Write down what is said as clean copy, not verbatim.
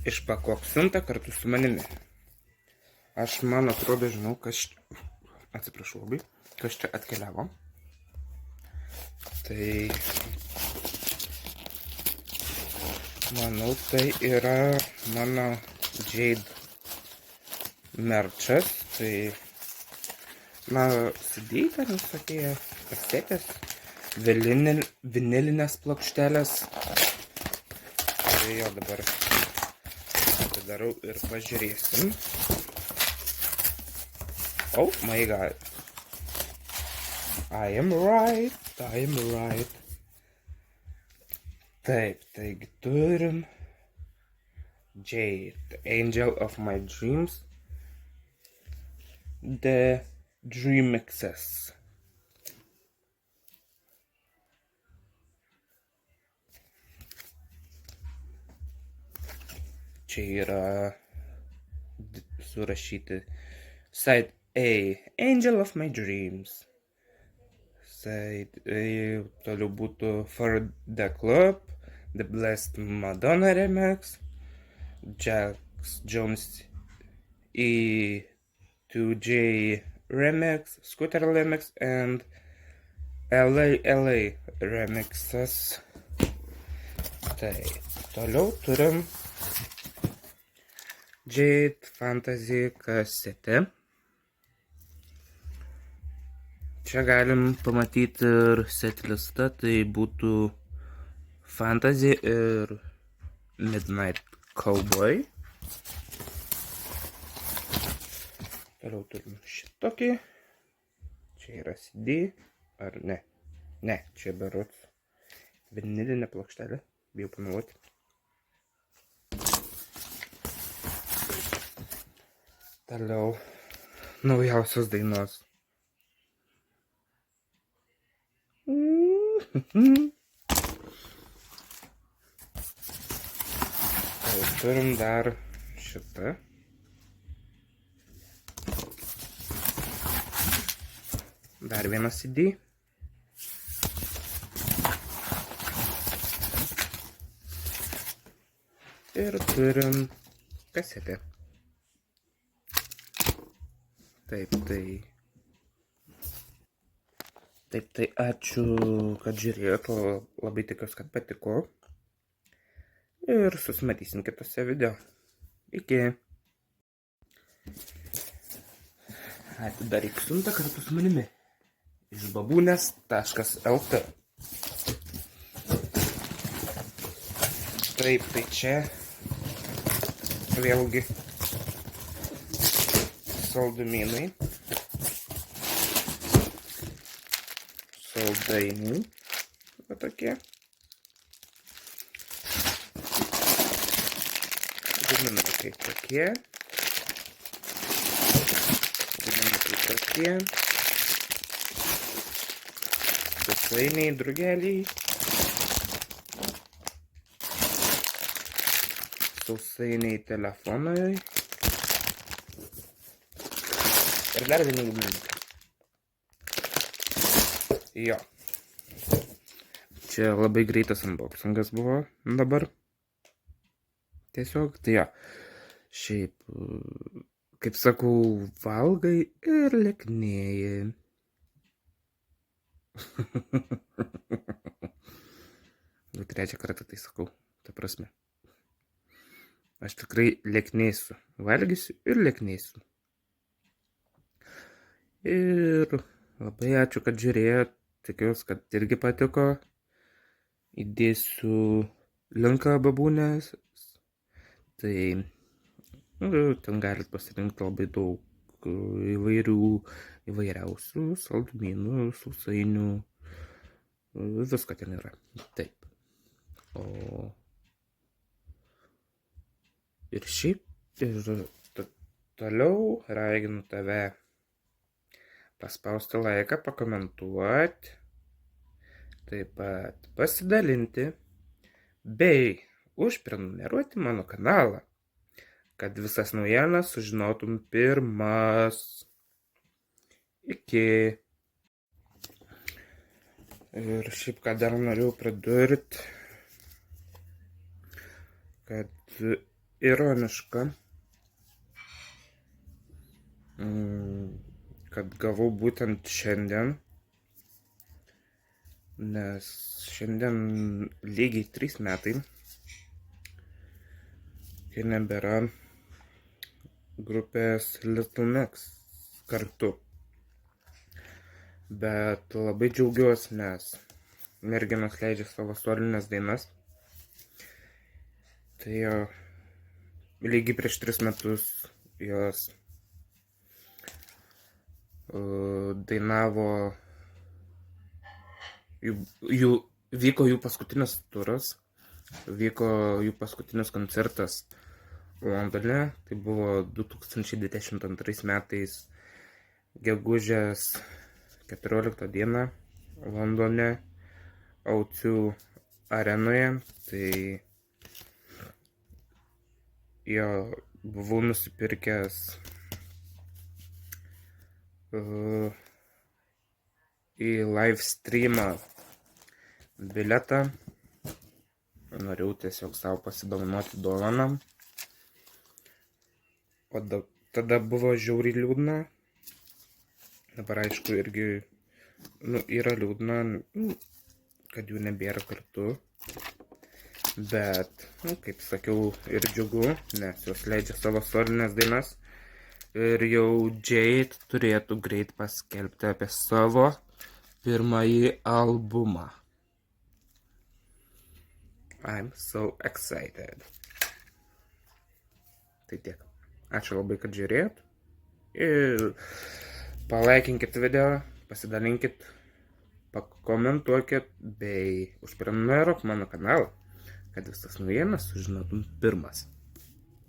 Išpakuok siuntą kartu su manimi. Man atrodo, žinau, atsiprašau labai, kas čia atkeliavo. Tai, manau, tai yra mano Jade merčas. Tai, CD ten visokie kasetės, vinilinės plokštelės. Tai jo dabar atidarau ir pažiūrėsim. Oh my god. I am right. Taip, taigi turim Jade, the angel of my dreams, the dream mixes. Čia yra surašyti Side A, angel of my dreams. Side A, toliau būtų For the Club, The Blessed Madonna remix, Jax Jones E2J remix, Scooter remix, and LA remixas. Tai toliau turim Jade Fantasy kasetę. Čia galim pamatyti ir setlistą, tai būtų Fantasy ir Midnight Cowboy. Toliau turim šitokį. Čia yra CD, ar ne? Ne, čia berods vinilinė plokštelė, bijau pameluoti. Toliau naujausios dainos. Tai turim dar šitą. Dar vienas CD. Ir turim kasetę. Taip, ačiū, kad žiūrėjote, labai tikiuosi, kad patiko. Ir susimatysim kitose video. Iki. Atidaryk siuntą kartu su manimi. Iš babūnės.lt. Taip, tai čia vėlgi saldumynai. Saldainiai. Va tokie. Guminukai tokie. Guminukai tokie. Sausainiai, drugeliai. Sausainiai telefonai. Ir dar vieni guminukai. Jo. Čia labai greitas unboxingas buvo dabar. Tiesiog, tai jo. Šiaip, kaip sakau, valgai ir lieknėji. Jau trečią kartą tai sakau, ta prasme. Aš tikrai lieknėsiu. Valgysiu ir lieknėsiu. Ir labai ačiū, kad žiūrėjot. Tikiuosi, kad irgi patiko. Įdėsiu linką babūnės. Tai ten galit pasirinkti labai daug įvairiausių saldumynų, sausainių. Visko ten yra. Taip. Ir šiaip, toliau raginu tave paspausti laiką, pakomentuoti, taip pat pasidalinti, bei užprenumeruoti mano kanalą, kad visas naujienas sužinotum pirmas. Iki. Ir šiaip, ką dar norėjau pridurti, kad ironiška, kad gavau būtent šiandien, nes šiandien lygiai 3 metai, kai nebėra grupės Little Mix kartu. Bet labai džiaugiuosi, nes merginos leidžia savo solinės dainas. Tai lygiai prieš 3 metus jos dainavo, vyko jų paskutinis turas, vyko jų paskutinis koncertas Londone. Tai buvo 2022 metais gegužės 14 dieną Londone O2 arenoje. Tai jo buvau nusipirkęs į live streamą bilietą. Norėjau tiesiog savo pasidovanoti dovaną. O tada buvo žiauriai liūdna. Dabar aišku irgi yra liūdna, kad jų nebėra kartu. Bet, kaip sakiau, ir džiugu, nes jos leidžia savo solinės dainas. Ir jau Jade turėtų greit paskelbti apie savo pirmąjį albumą. I'm so excited. Tai tiek. Ačiū labai, kad žiūrėjot. Ir palaikinkit video, pasidalinkit, pakomentuokit bei užprenumeruok mano kanalą, kad visas naujienas sužinotum pirmas.